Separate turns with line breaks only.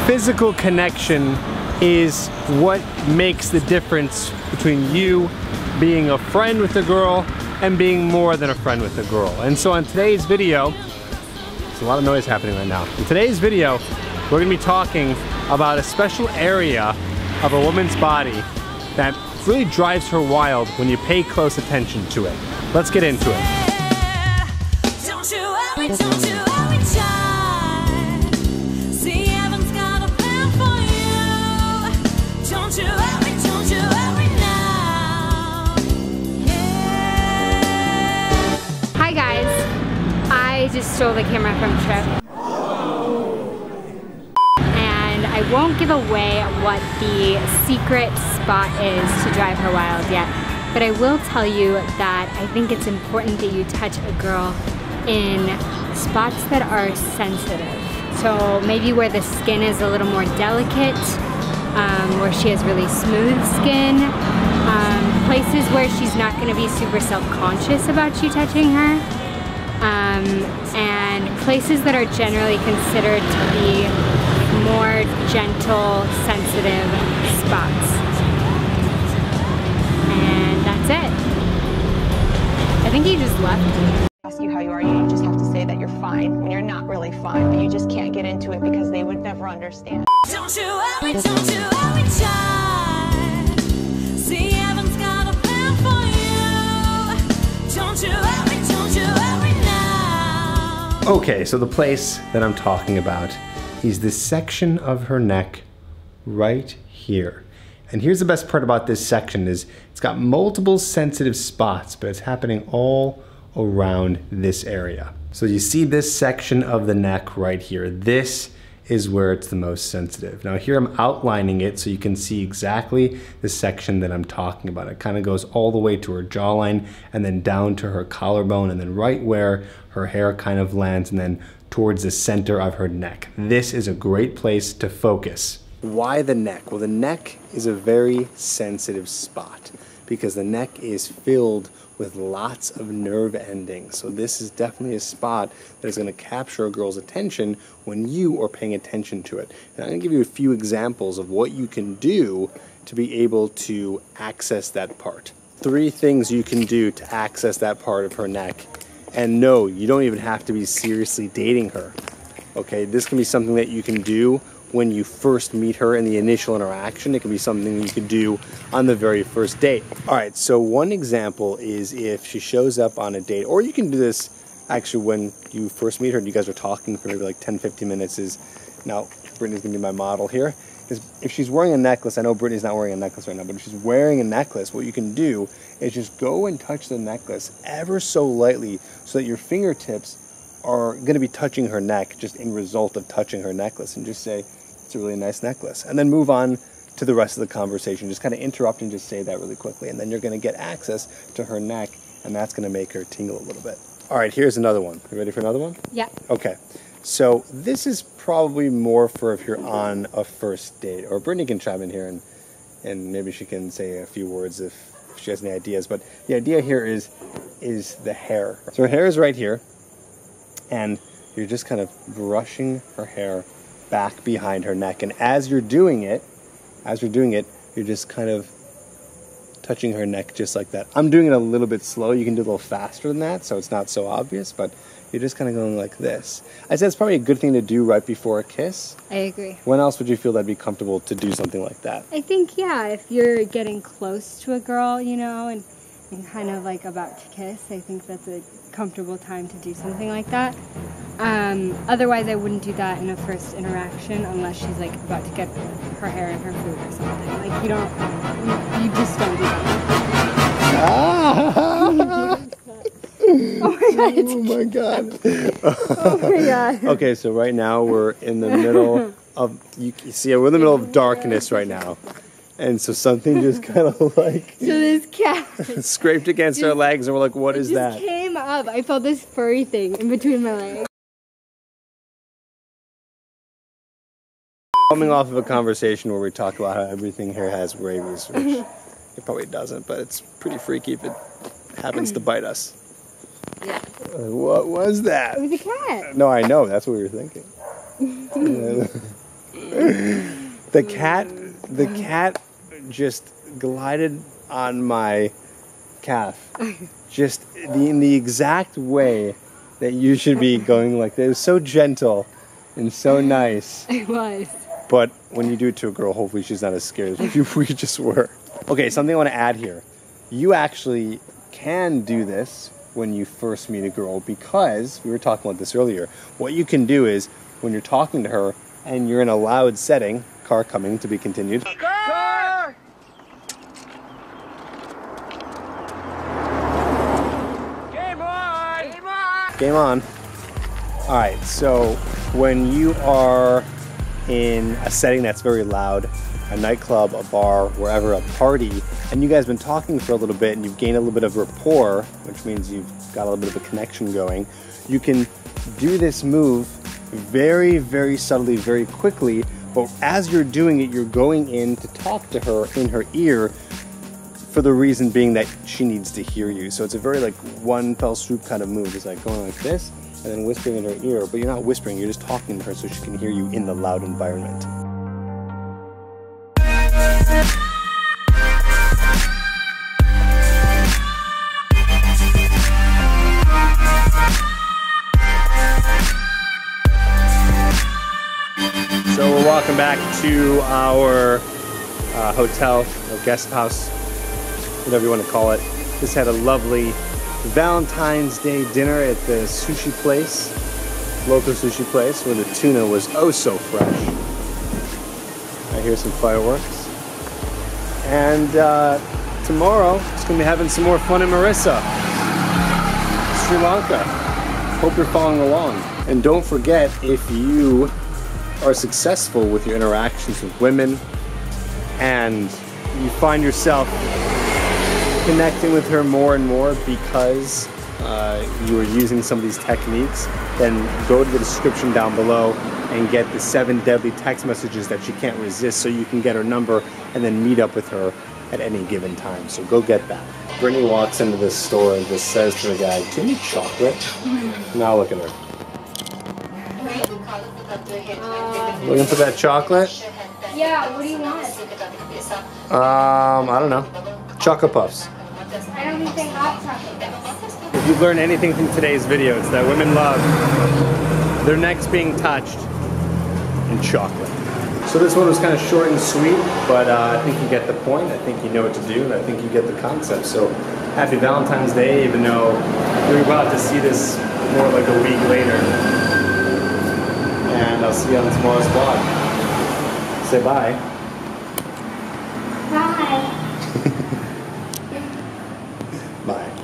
Physical connection is what makes the difference between you being a friend with a girl and being more than a friend with a girl. And so on today's video, there's a lot of noise happening right now. In today's video, we're gonna be talking about a special area of a woman's body that really drives her wild when you pay close attention to it. Let's get into it.
Hi guys, I just stole the camera from Tripp. And I won't give away what the secret spot is to drive her wild yet, but I will tell you that I think it's important that you touch a girl in spots that are sensitive. So maybe where the skin is a little more delicate, where she has really smooth skin, places where she's not going to be super self-conscious about you touching her, and places that are generally considered to be more gentle, sensitive spots. And that's it. I think he just left.
Ask you how you are, you just have to say that you're fine when you're not really fine, but you just can't get into it because they would never understand. Don't you ever try. See, heaven's got a plan for you. Don't you ever now.
Okay, so the place that I'm talking about is this section of her neck right here. And here's the best part about this section is it's got multiple sensitive spots, but it's happening all around this area. So you see this section of the neck right here. This is where it's the most sensitive. Now here I'm outlining it so you can see exactly the section that I'm talking about. It kind of goes all the way to her jawline and then down to her collarbone and then right where her hair kind of lands and then towards the center of her neck. This is a great place to focus. Why the neck? Well, the neck is a very sensitive spot because the neck is filled with lots of nerve endings. So this is definitely a spot that is going to capture a girl's attention when you are paying attention to it. And I'm going to give you a few examples of what you can do to be able to access that part. 3 things you can do to access that part of her neck. And no, you don't even have to be seriously dating her. Okay, this can be something that you can do when you first meet her in the initial interaction. It can be something you could do on the very first date. All right, so one example is if she shows up on a date, or you can do this actually when you first meet her and you guys are talking for maybe like 10-15 minutes is, now Brittany's gonna be my model here, is if she's wearing a necklace, I know Brittany's not wearing a necklace right now, but if she's wearing a necklace, what you can do is just go and touch the necklace ever so lightly so that your fingertips are gonna be touching her neck just in result of touching her necklace, and just say, it's a really nice necklace, and then move on to the rest of the conversation. Just kind of interrupt and just say that really quickly, and then you're going to get access to her neck, and that's going to make her tingle a little bit. All right, here's another one. You ready for another one?
Yeah.
Okay, so this is probably more for if you're on a first date, or Brittany can chime in here and maybe she can say a few words if she has any ideas, but the idea here is the hair. So her hair is right here, and you're just kind of brushing her hair back behind her neck, and as you're doing it, you're just kind of touching her neck just like that. I'm doing it a little bit slow. You can do a little faster than that, so it's not so obvious, but you're just kind of going like this. I said it's probably a good thing to do right before a kiss.
I agree.
When else would you feel that'd be comfortable to do something like that?
I think, yeah, if you're getting close to a girl, you know, and kind of like about to kiss, I think that's a comfortable time to do something like that. Otherwise, I wouldn't do that in a first interaction unless she's like about to get her hair in her food or something. Like you just don't do that. Oh my god! Oh my god!
Okay, so right now we're in the middle of you see we're in the middle of darkness right now. And so something just kind of like
so this cat
scraped against our legs, and we're like, what is that?
It just came up. I felt this furry thing in between my legs.
Coming off of a conversation where we talk about how everything here has rabies, which it probably doesn't, but it's pretty freaky if it happens to bite us.
Yeah.
What was that?
It was a cat.
No, I know. That's what we were thinking. The cat just glided on my calf. Just in the exact way that you should be going like that. It was so gentle and so nice.
It was.
But when you do it to a girl, hopefully she's not as scared as we just were. Okay, something I want to add here. You actually can do this when you first meet a girl, because we were talking about this earlier. What you can do is when you're talking to her and you're in a loud setting, car coming to be continued.
Car! Game on! Game on!
Game on. All right, so when you are in a setting that's very loud, a nightclub, a bar, wherever, a party, and you guys have been talking for a little bit and you've gained a little bit of rapport, which means you've got a little bit of a connection going, you can do this move very, very subtly, very quickly, but as you're doing it, you're going in to talk to her in her ear, for the reason being that she needs to hear you. So it's a very like one fell swoop kind of move. It's like going like this and then whispering in her ear, but you're not whispering, you're just talking to her so she can hear you in the loud environment. So we're walking back to our hotel or guest house, whatever you want to call it. Just had a lovely Valentine's Day dinner at the sushi place, local sushi place, where the tuna was oh so fresh. I hear some fireworks. And tomorrow, it's going to be having some more fun in Marissa, Sri Lanka. Hope you're following along. And don't forget, if you are successful with your interactions with women and you find yourself connecting with her more and more because you are using some of these techniques, then go to the description down below and get the 7 deadly text messages that she can't resist so you can get her number and then meet up with her at any given time. So go get that. Brittany walks into this store and just says to the guy, "Do you need chocolate?" Now look at her. Looking for that chocolate?
Yeah, what do you want?
I don't know. Chocolate Puffs.
I don't think they have chocolate.
If you've learned anything from today's video, it's that women love their necks being touched and chocolate. So this one was kind of short and sweet, but I think you get the point. I think you know what to do, and I think you get the concept. So happy Valentine's Day, even though you're about to see this more like a week later. And I'll see you on tomorrow's vlog. Say bye.
Bye.
Bye.